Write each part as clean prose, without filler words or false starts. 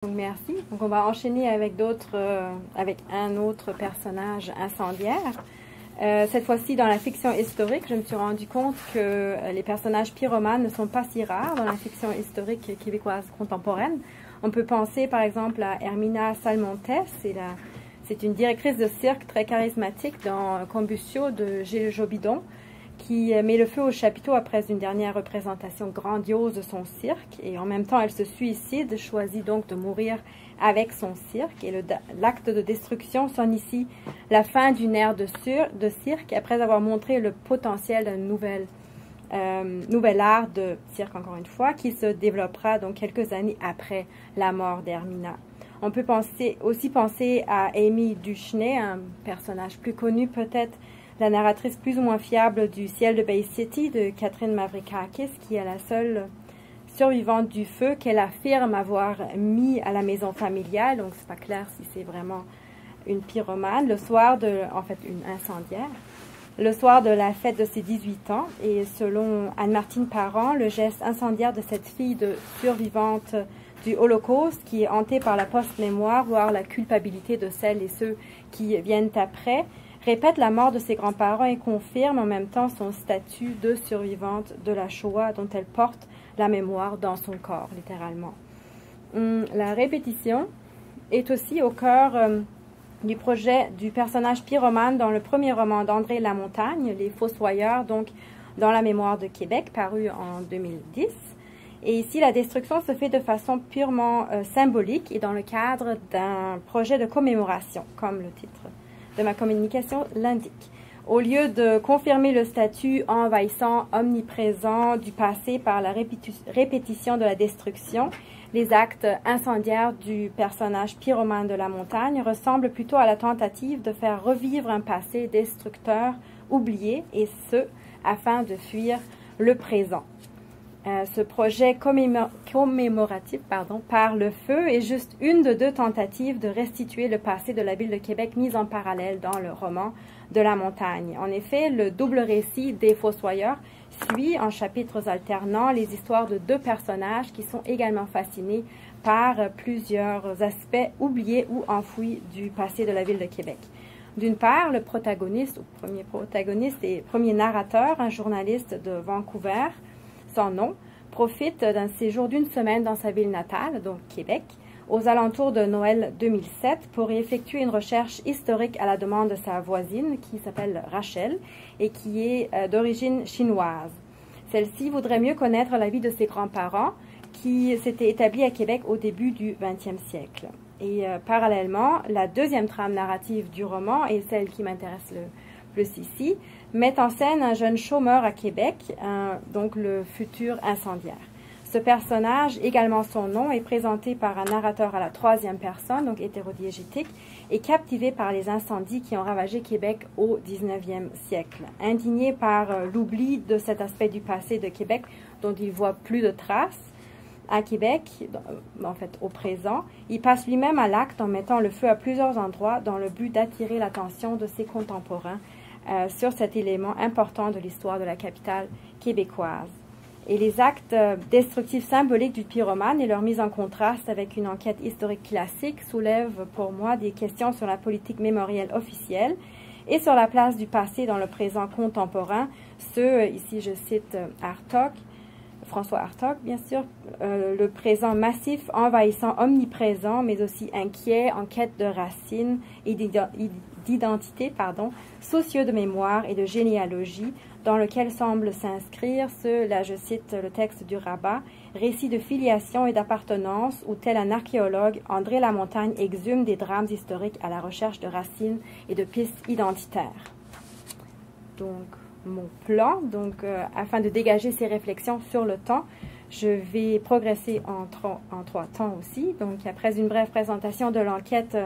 Donc, merci. Donc, on va enchaîner avec avec un autre personnage incendiaire. Cette fois-ci, dans la fiction historique, je me suis rendu compte que les personnages pyromanes ne sont pas si rares dans la fiction historique québécoise contemporaine. On peut penser, par exemple, à Hermina Salmontes. C'est une directrice de cirque très charismatique dans Combustio de Gilles Jobidon, qui met le feu au chapiteau après une dernière représentation grandiose de son cirque. Et en même temps, elle se suicide, choisit donc de mourir avec son cirque. Et l'acte de destruction sonne ici la fin d'une ère de cirque, après avoir montré le potentiel d'un nouvel art de cirque, encore une fois, qui se développera donc quelques années après la mort d'Hermina. On peut aussi penser à Amy Duchesnay, un personnage plus connu peut-être, la narratrice plus ou moins fiable du Ciel de Bay City de Catherine Mavrakakis, qui est la seule survivante du feu qu'elle affirme avoir mis à la maison familiale. Donc, c'est pas clair si c'est vraiment une pyromane. En fait, une incendiaire. Le soir de la fête de ses 18 ans. Et selon Anne-Martine Parent, le geste incendiaire de cette fille de survivante du Holocauste, qui est hantée par la post-mémoire, voire la culpabilité de celles et ceux qui viennent après, répète la mort de ses grands-parents et confirme en même temps son statut de survivante de la Shoah dont elle porte la mémoire dans son corps, littéralement. La répétition est aussi au cœur du projet du personnage pyromane dans le premier roman d'André Lamontagne, Les Fossoyeurs, donc dans la mémoire de Québec, paru en 2010. Et ici, la destruction se fait de façon purement symbolique et dans le cadre d'un projet de commémoration, comme le titre de ma communication l'indique. Au lieu de confirmer le statut envahissant, omniprésent du passé par la répétition de la destruction, les actes incendiaires du personnage pyromane de Lamontagne ressemblent plutôt à la tentative de faire revivre un passé destructeur oublié, et ce, afin de fuir le présent. Ce projet commémoratif par le feu est juste une de deux tentatives de restituer le passé de la ville de Québec mise en parallèle dans le roman de Lamontagne. En effet, le double récit des Fossoyeurs suit en chapitres alternants les histoires de deux personnages qui sont également fascinés par plusieurs aspects oubliés ou enfouis du passé de la ville de Québec. D'une part, le protagoniste, ou premier protagoniste et premier narrateur, un journaliste de Vancouver, sans nom, profite d'un séjour d'une semaine dans sa ville natale, donc Québec, aux alentours de Noël 2007 pour y effectuer une recherche historique à la demande de sa voisine qui s'appelle Rachel et qui est d'origine chinoise. Celle-ci voudrait mieux connaître la vie de ses grands-parents qui s'étaient établis à Québec au début du XXe siècle. Et parallèlement, la deuxième trame narrative du roman, et celle qui m'intéresse le plus ici, met en scène un jeune chômeur à Québec, donc le futur incendiaire. Ce personnage, également son nom, est présenté par un narrateur à la troisième personne, donc hétérodiégétique, et captivé par les incendies qui ont ravagé Québec au 19e siècle. Indigné par l'oubli de cet aspect du passé de Québec dont il voit plus de traces, à Québec, en fait au présent, il passe lui-même à l'acte en mettant le feu à plusieurs endroits dans le but d'attirer l'attention de ses contemporains sur cet élément important de l'histoire de la capitale québécoise. Et les actes destructifs symboliques du pyromane et leur mise en contraste avec une enquête historique classique soulèvent pour moi des questions sur la politique mémorielle officielle et sur la place du passé dans le présent contemporain. Ici je cite François Hartog, bien sûr, le présent massif, envahissant, omniprésent, mais aussi inquiet, en quête de racines et d'identité, soucieux de mémoire et de généalogie, dans lequel semble s'inscrire là je cite le texte du rabbin, récit de filiation et d'appartenance où, tel un archéologue, André Lamontagne exhume des drames historiques à la recherche de racines et de pistes identitaires. Donc, mon plan, afin de dégager ces réflexions sur le temps, je vais progresser en trois temps aussi. Donc, après une brève présentation de l'enquête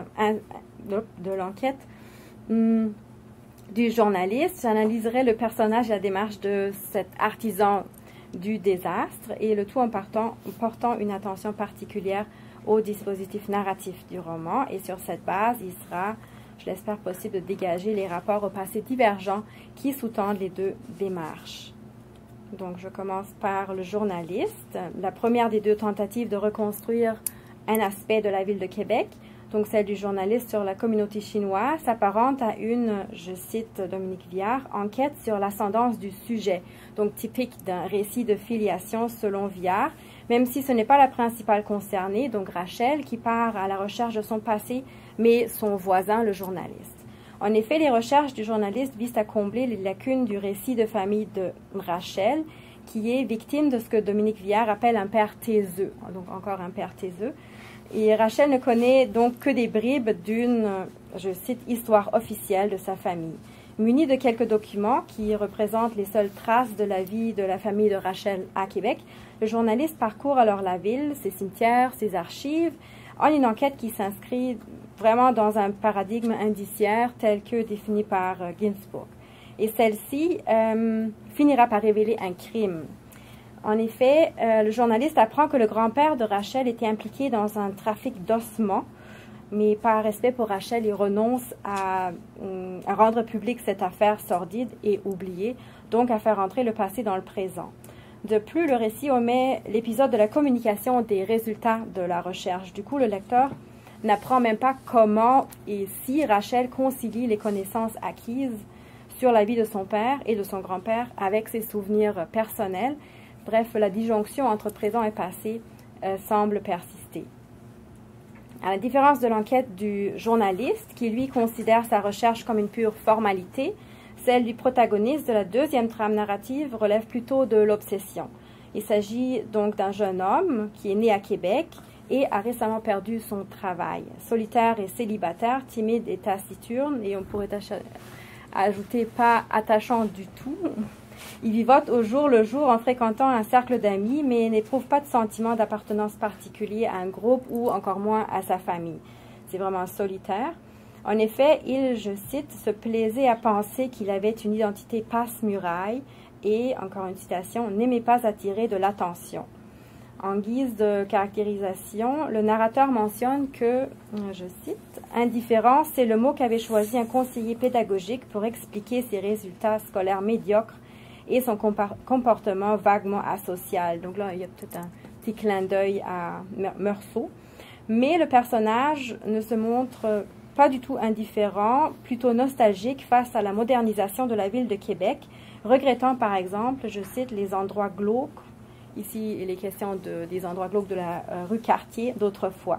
du journaliste, j'analyserai le personnage et la démarche de cet artisan du désastre, et le tout en portant une attention particulière au dispositif narratif du roman. Et sur cette base, il sera, je l'espère, possible de dégager les rapports au passé divergents qui sous-tendent les deux démarches. Donc, je commence par le journaliste. La première des deux tentatives de reconstruire un aspect de la ville de Québec, donc celle du journaliste sur la communauté chinoise, s'apparente à une, je cite Dominique Viard, enquête sur l'ascendance du sujet, donc typique d'un récit de filiation selon Viard, même si ce n'est pas la principale concernée, donc Rachel, qui part à la recherche de son passé, mais son voisin, le journaliste. En effet, les recherches du journaliste visent à combler les lacunes du récit de famille de Rachel, qui est victime de ce que Dominique Viard appelle un père taiseux, donc encore un père taiseux. Et Rachel ne connaît donc que des bribes d'une, je cite, histoire officielle de sa famille. Muni de quelques documents qui représentent les seules traces de la vie de la famille de Rachel à Québec, le journaliste parcourt alors la ville, ses cimetières, ses archives, en une enquête qui s'inscrit vraiment dans un paradigme indiciaire tel que défini par Ginsburg. Et celle-ci finira par révéler un crime. En effet, le journaliste apprend que le grand-père de Rachel était impliqué dans un trafic d'ossements, mais par respect pour Rachel, il renonce à rendre publique cette affaire sordide et oubliée, donc à faire entrer le passé dans le présent. De plus, le récit omet l'épisode de la communication des résultats de la recherche. Du coup, le lecteur n'apprend même pas comment et si Rachel concilie les connaissances acquises sur la vie de son père et de son grand-père avec ses souvenirs personnels. Bref, la disjonction entre présent et passé semble persister. À la différence de l'enquête du journaliste, qui lui considère sa recherche comme une pure formalité, celle du protagoniste de la deuxième trame narrative relève plutôt de l'obsession. Il s'agit donc d'un jeune homme qui est né à Québec et a récemment perdu son travail. Solitaire et célibataire, timide et taciturne, et on pourrait ajouter pas attachant du tout. Il vivote au jour le jour en fréquentant un cercle d'amis, mais n'éprouve pas de sentiment d'appartenance particulier à un groupe ou encore moins à sa famille. C'est vraiment solitaire. En effet, il, je cite, se plaisait à penser qu'il avait une identité passe-muraille et, encore une citation, n'aimait pas attirer de l'attention. En guise de caractérisation, le narrateur mentionne que, je cite, « indifférent, c'est le mot qu'avait choisi un conseiller pédagogique pour expliquer ses résultats scolaires médiocres et son comportement vaguement asocial. » Donc là, il y a peut-être un petit clin d'œil à Meursault. Mais le personnage ne se montre pas du tout indifférent, plutôt nostalgique face à la modernisation de la ville de Québec, regrettant par exemple, je cite, les endroits glauques. Ici, il est question des endroits glauques de la rue Cartier d'autrefois.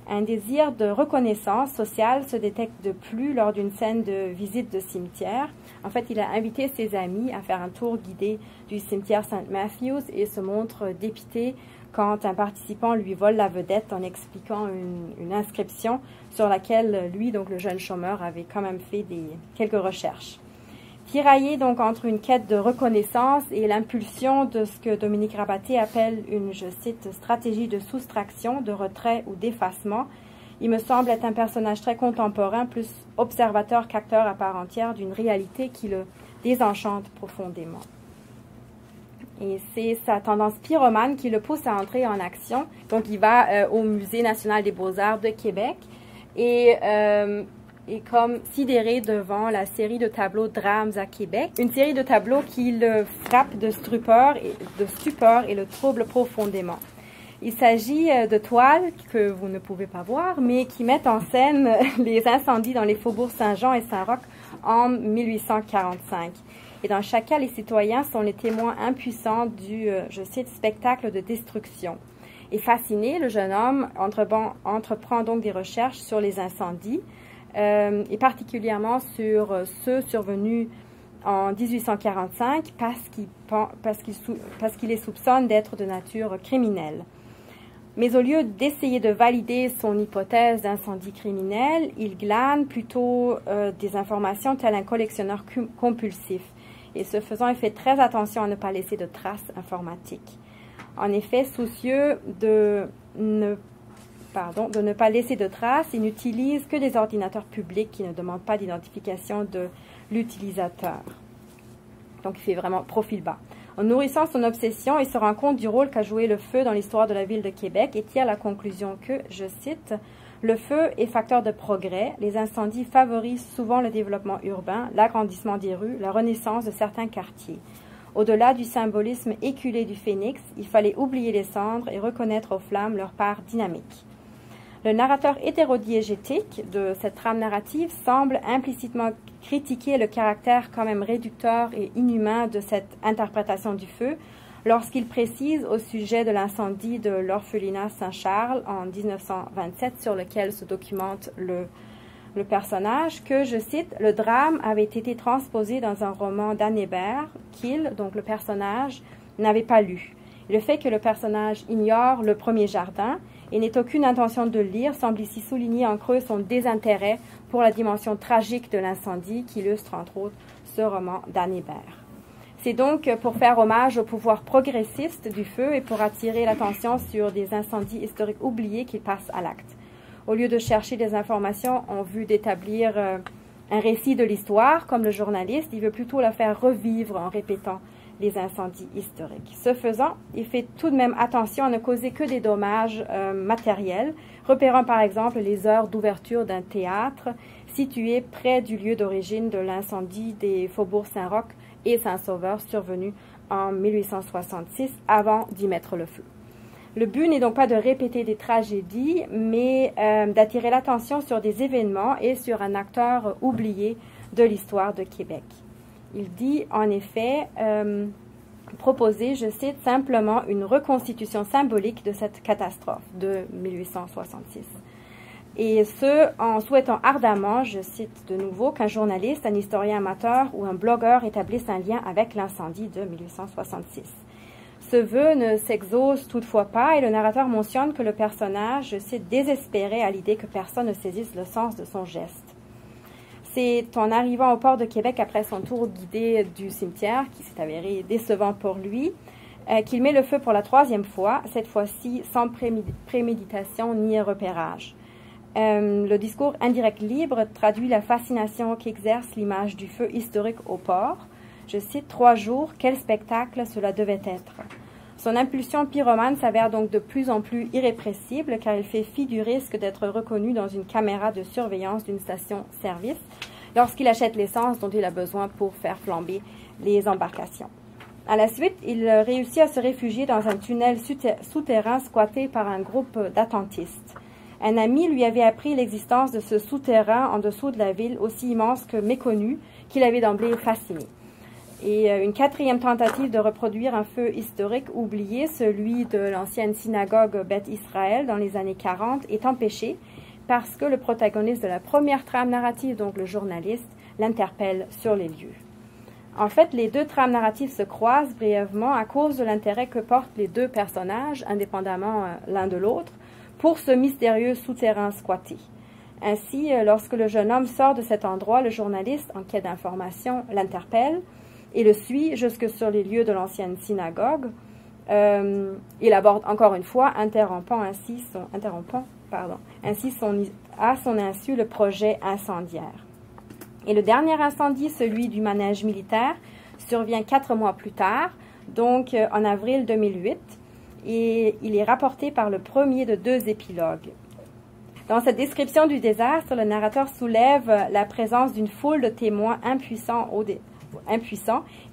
Un désir de reconnaissance sociale se détecte de plus lors d'une scène de visite de cimetière. En fait, il a invité ses amis à faire un tour guidé du cimetière St. Matthews et se montre dépité quand un participant lui vole la vedette en expliquant une inscription sur laquelle lui, donc le jeune chômeur, avait quand même fait quelques recherches. Tiraillé donc entre une quête de reconnaissance et l'impulsion de ce que Dominique Rabaté appelle une, je cite, stratégie de soustraction, de retrait ou d'effacement, il me semble être un personnage très contemporain, plus observateur qu'acteur à part entière d'une réalité qui le désenchante profondément. Et c'est sa tendance pyromane qui le pousse à entrer en action. Donc, il va au Musée national des beaux-arts de Québec et est comme sidéré devant la série de tableaux Drames à Québec. Une série de tableaux qui le frappe de stupeur et le trouble profondément. Il s'agit de toiles que vous ne pouvez pas voir, mais qui mettent en scène les incendies dans les faubourgs Saint-Jean et Saint-Roch en 1845. Et dans chaque cas, les citoyens sont les témoins impuissants du, je cite, spectacle de destruction. Et fasciné, le jeune homme entreprend donc des recherches sur les incendies, et particulièrement sur ceux survenus en 1845 parce qu'il les soupçonne d'être de nature criminelle. Mais au lieu d'essayer de valider son hypothèse d'incendie criminel, il glane plutôt des informations tel un collectionneur compulsif. Et ce faisant, il fait très attention à ne pas laisser de traces informatiques. En effet, soucieux de ne pas laisser de traces, il n'utilise que des ordinateurs publics qui ne demandent pas d'identification de l'utilisateur. Donc, il fait vraiment profil bas. En nourrissant son obsession, il se rend compte du rôle qu'a joué le feu dans l'histoire de la ville de Québec et tire la conclusion que, je cite, « Le feu est facteur de progrès. Les incendies favorisent souvent le développement urbain, l'agrandissement des rues, la renaissance de certains quartiers. Au-delà du symbolisme éculé du phénix, il fallait oublier les cendres et reconnaître aux flammes leur part dynamique. » Le narrateur hétérodiégétique de cette trame narrative semble implicitement critiquer le caractère quand même réducteur et inhumain de cette interprétation du feu lorsqu'il précise au sujet de l'incendie de l'orphelinat Saint-Charles en 1927 sur lequel se documente le personnage que, je cite, « Le drame avait été transposé dans un roman d'Anne Hébert qu'il, donc le personnage, n'avait pas lu. Le fait que le personnage ignore le premier jardin et n'ait aucune intention de le lire semble ici souligner en creux son désintérêt pour la dimension tragique de l'incendie qui illustre entre autres ce roman d'Anne Hébert. » C'est donc pour faire hommage au pouvoir progressiste du feu et pour attirer l'attention sur des incendies historiques oubliés qu'il passe à l'acte. Au lieu de chercher des informations en vue d'établir un récit de l'histoire, comme le journaliste, il veut plutôt la faire revivre en répétant les incendies historiques. Ce faisant, il fait tout de même attention à ne causer que des dommages matériels, repérant par exemple les heures d'ouverture d'un théâtre situé près du lieu d'origine de l'incendie des faubourgs Saint-Roch et Saint-Sauveur survenu en 1866 avant d'y mettre le feu. Le but n'est donc pas de répéter des tragédies, mais d'attirer l'attention sur des événements et sur un acteur oublié de l'histoire de Québec. Il dit en effet proposer, je cite, simplement une reconstitution symbolique de cette catastrophe de 1866. Et ce, en souhaitant ardemment, je cite de nouveau, qu'un journaliste, un historien amateur ou un blogueur établisse un lien avec l'incendie de 1866. Ce vœu ne s'exauce toutefois pas et le narrateur mentionne que le personnage, je cite, désespérait à l'idée que personne ne saisisse le sens de son geste. C'est en arrivant au port de Québec après son tour guidé du cimetière, qui s'est avéré décevant pour lui, qu'il met le feu pour la troisième fois, cette fois-ci sans préméditation ni repérage. Le discours indirect libre traduit la fascination qu'exerce l'image du feu historique au port. Je cite, « 3 jours, quel spectacle cela devait être ». Son impulsion pyromane s'avère donc de plus en plus irrépressible car il fait fi du risque d'être reconnu dans une caméra de surveillance d'une station-service lorsqu'il achète l'essence dont il a besoin pour faire flamber les embarcations. À la suite, il réussit à se réfugier dans un tunnel souterrain squatté par un groupe d'attentistes. Un ami lui avait appris l'existence de ce souterrain en dessous de la ville aussi immense que méconnu qu'il avait d'emblée fasciné. Et une quatrième tentative de reproduire un feu historique oublié, celui de l'ancienne synagogue Beth Israël dans les années 40, est empêchée parce que le protagoniste de la première trame narrative, donc le journaliste, l'interpelle sur les lieux. En fait, les deux trames narratives se croisent brièvement à cause de l'intérêt que portent les deux personnages, indépendamment l'un de l'autre, pour ce mystérieux souterrain squatté. Ainsi, lorsque le jeune homme sort de cet endroit, le journaliste, en quête d'information, l'interpelle et le suit jusque sur les lieux de l'ancienne synagogue. Il aborde encore une fois, interrompant à son insu le projet incendiaire. Et le dernier incendie, celui du manège militaire, survient 4 mois plus tard, donc en avril 2008, et il est rapporté par le premier de 2 épilogues. Dans cette description du désastre, le narrateur soulève la présence d'une foule de témoins impuissants,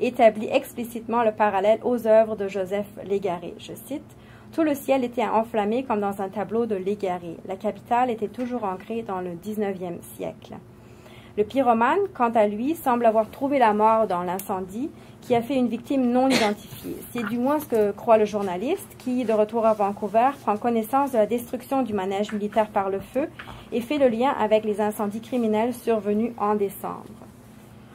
établit explicitement le parallèle aux œuvres de Joseph Légaré. Je cite, « Tout le ciel était enflammé comme dans un tableau de Légaré. La capitale était toujours ancrée dans le 19e siècle. » Le pyromane, quant à lui, semble avoir trouvé la mort dans l'incendie qui a fait une victime non identifiée. C'est du moins ce que croit le journaliste qui, de retour à Vancouver, prend connaissance de la destruction du manège militaire par le feu et fait le lien avec les incendies criminels survenus en décembre.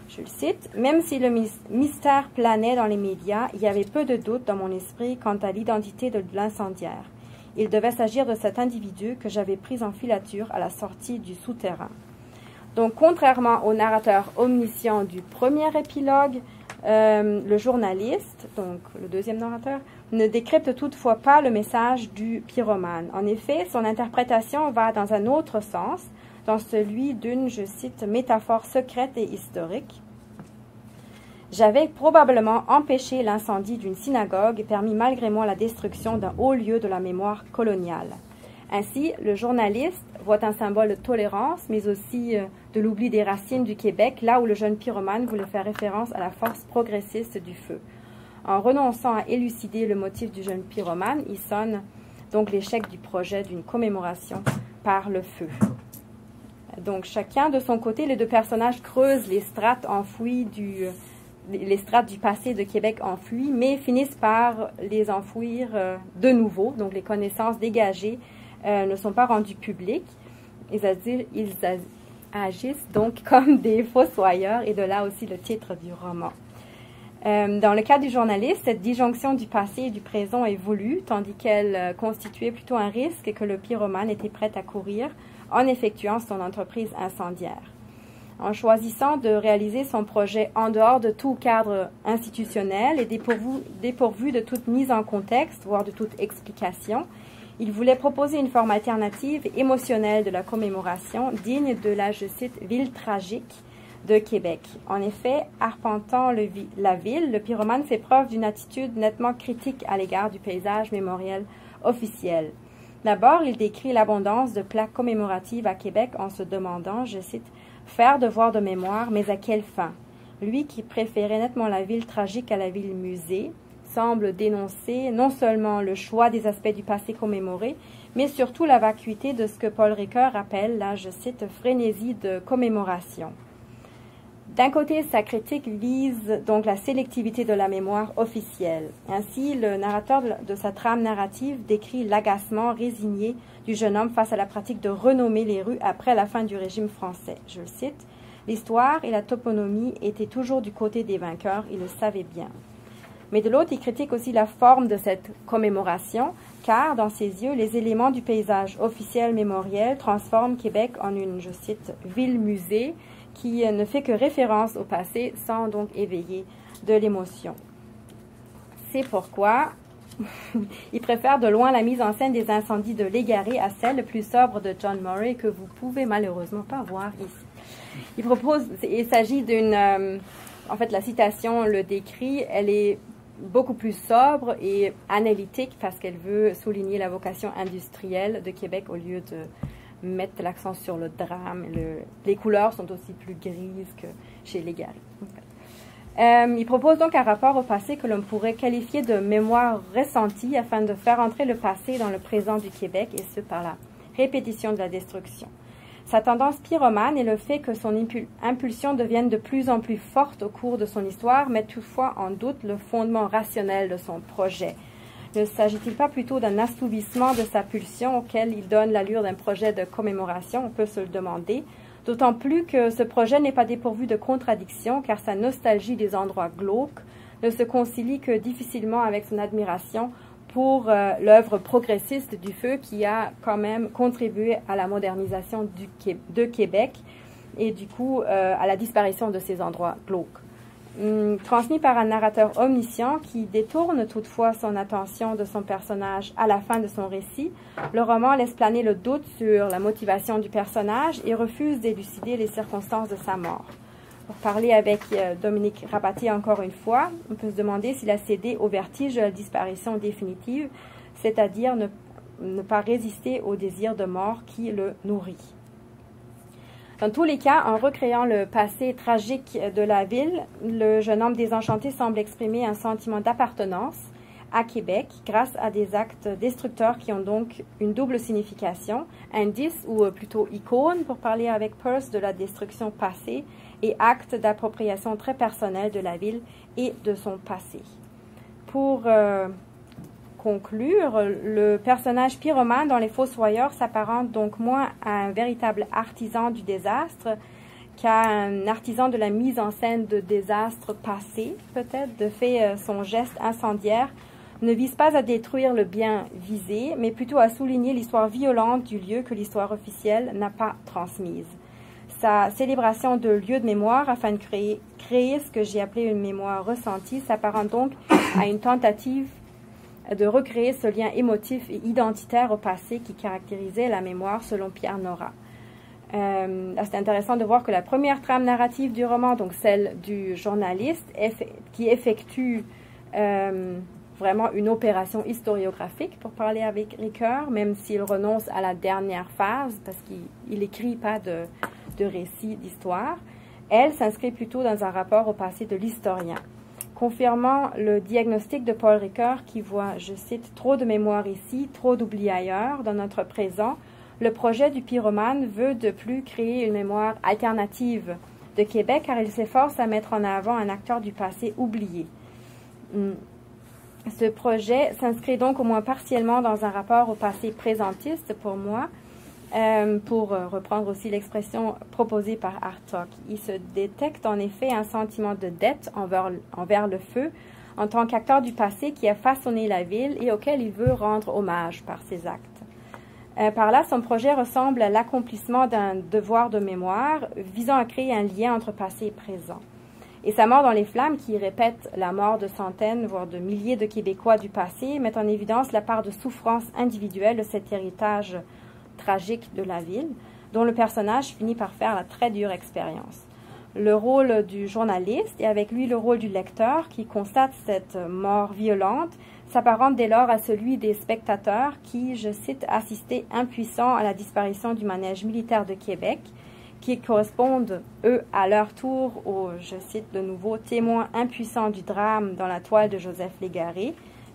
Je le cite, « Même si le mystère planait dans les médias, il y avait peu de doute dans mon esprit quant à l'identité de l'incendiaire. Il devait s'agir de cet individu que j'avais pris en filature à la sortie du souterrain. » Donc, contrairement au narrateur omniscient du premier épilogue, le journaliste, donc le deuxième narrateur, ne décrypte toutefois pas le message du pyromane. En effet, son interprétation va dans un autre sens, dans celui d'une, je cite, « métaphore secrète et historique. J'avais probablement empêché l'incendie d'une synagogue et permis malgré moi la destruction d'un haut lieu de la mémoire coloniale. » Ainsi, le journaliste voit un symbole de tolérance, mais aussi de l'oubli des racines du Québec, là où le jeune pyromane voulait faire référence à la force progressiste du feu. En renonçant à élucider le motif du jeune pyromane, il sonne donc l'échec du projet d'une commémoration par le feu. Donc, chacun de son côté, les deux personnages creusent les strates enfouies les strates du passé de Québec enfouies, mais finissent par les enfouir de nouveau. Donc, les connaissances dégagées ne sont pas rendues publiques. Ils agissent donc comme des fossoyeurs, et de là aussi le titre du roman. Dans le cas du journaliste, cette disjonction du passé et du présent est voulue, tandis qu'elle constituait plutôt un risque que le pyromane était prêt à courir en effectuant son entreprise incendiaire. En choisissant de réaliser son projet en dehors de tout cadre institutionnel et dépourvu de toute mise en contexte, voire de toute explication, il voulait proposer une forme alternative émotionnelle de la commémoration digne de la, je cite, « ville tragique » de Québec. En effet, arpentant la ville, le pyromane fait preuve d'une attitude nettement critique à l'égard du paysage mémoriel officiel. D'abord, il décrit l'abondance de plaques commémoratives à Québec en se demandant, je cite, « faire devoir de mémoire, mais à quelle fin ?» Lui qui préférait nettement la ville tragique à la ville musée, semble dénoncer non seulement le choix des aspects du passé commémoré, mais surtout la vacuité de ce que Paul Ricoeur appelle, là je cite, « frénésie de commémoration ». D'un côté, sa critique vise donc la sélectivité de la mémoire officielle. Ainsi, le narrateur de sa trame narrative décrit l'agacement résigné du jeune homme face à la pratique de renommer les rues après la fin du régime français. Je le cite, « L'histoire et la toponymie étaient toujours du côté des vainqueurs, il le savait bien. » Mais de l'autre, il critique aussi la forme de cette commémoration, car, dans ses yeux, les éléments du paysage officiel mémoriel transforment Québec en une, je cite, « ville-musée », qui ne fait que référence au passé sans donc éveiller de l'émotion. C'est pourquoi il préfère de loin la mise en scène des incendies de Légaré à celle plus sobre de John Murray que vous pouvez malheureusement pas voir ici. Il s'agit d'une, en fait la citation le décrit, elle est beaucoup plus sobre et analytique parce qu'elle veut souligner la vocation industrielle de Québec au lieu de mettre l'accent sur le drame. Les couleurs sont aussi plus grises que chez Légaré. Il propose donc un rapport au passé que l'on pourrait qualifier de mémoire ressentie afin de faire entrer le passé dans le présent du Québec, et ce par la répétition de la destruction. Sa tendance pyromane et le fait que son impulsion devienne de plus en plus forte au cours de son histoire met toutefois en doute le fondement rationnel de son projet. Ne s'agit-il pas plutôt d'un assouvissement de sa pulsion auquel il donne l'allure d'un projet de commémoration? On peut se le demander. D'autant plus que ce projet n'est pas dépourvu de contradictions, car sa nostalgie des endroits glauques ne se concilie que difficilement avec son admiration pour l'œuvre progressiste du feu qui a quand même contribué à la modernisation de Québec et du coup à la disparition de ces endroits glauques. Transmis par un narrateur omniscient qui détourne toutefois son attention de son personnage à la fin de son récit, le roman laisse planer le doute sur la motivation du personnage et refuse d'élucider les circonstances de sa mort. Pour parler avec Dominique Rabatier encore une fois, on peut se demander s'il a cédé au vertige de la disparition définitive, c'est-à-dire ne pas résister au désir de mort qui le nourrit. Dans tous les cas, en recréant le passé tragique de la ville, le jeune homme désenchanté semble exprimer un sentiment d'appartenance à Québec grâce à des actes destructeurs qui ont donc une double signification, indice ou plutôt icône pour parler avec Peirce de la destruction passée et acte d'appropriation très personnelle de la ville et de son passé. Pour conclure, le personnage pyromane dans Les Fossoyeurs s'apparente donc moins à un véritable artisan du désastre qu'à un artisan de la mise en scène de désastres passés, peut-être. De fait, son geste incendiaire ne vise pas à détruire le bien visé, mais plutôt à souligner l'histoire violente du lieu que l'histoire officielle n'a pas transmise. Sa célébration de lieu de mémoire afin de créer ce que j'ai appelé une mémoire ressentie s'apparente donc à une tentative de recréer ce lien émotif et identitaire au passé qui caractérisait la mémoire selon Pierre Nora. C'est intéressant de voir que la première trame narrative du roman, donc celle du journaliste, qui effectue vraiment une opération historiographique, pour parler avec Ricoeur, même s'il renonce à la dernière phase, parce qu'il n'écrit pas de récit d'histoire, elle s'inscrit plutôt dans un rapport au passé de l'historien. confirmant le diagnostic de Paul Ricoeur qui voit, je cite, « trop de mémoire ici, trop d'oubli ailleurs, dans notre présent ». Le projet du pyromane veut de plus créer une mémoire alternative de Québec car il s'efforce à mettre en avant un acteur du passé oublié. Ce projet s'inscrit donc au moins partiellement dans un rapport au passé présentiste pour moi, pour reprendre aussi l'expression proposée par Hartog. Il se détecte en effet un sentiment de dette envers le feu en tant qu'acteur du passé qui a façonné la ville et auquel il veut rendre hommage par ses actes. Par là, son projet ressemble à l'accomplissement d'un devoir de mémoire visant à créer un lien entre passé et présent. Et sa mort dans les flammes, qui répète la mort de centaines, voire de milliers de Québécois du passé, met en évidence la part de souffrance individuelle de cet héritage tragique de la ville, dont le personnage finit par faire la très dure expérience. Le rôle du journaliste et avec lui le rôle du lecteur qui constate cette mort violente s'apparente dès lors à celui des spectateurs qui, je cite, assistaient impuissants à la disparition du manège militaire de Québec, qui correspondent, eux, à leur tour aux, je cite de nouveau, témoins impuissants du drame dans la toile de Joseph Légaré,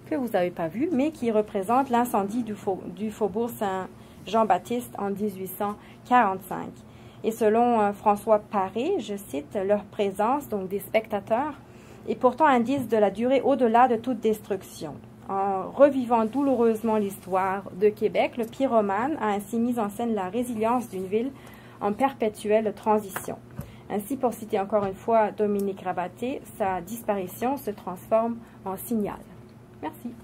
que vous n'avez pas vu, mais qui représente l'incendie du faubourg Saint-Jean-Baptiste en 1845. Et selon François Paré, je cite, leur présence, donc des spectateurs, est pourtant indice de la durée au-delà de toute destruction. En revivant douloureusement l'histoire de Québec, le pyromane a ainsi mis en scène la résilience d'une ville en perpétuelle transition. Ainsi, pour citer encore une fois Dominique Rabaté, sa disparition se transforme en signal. Merci.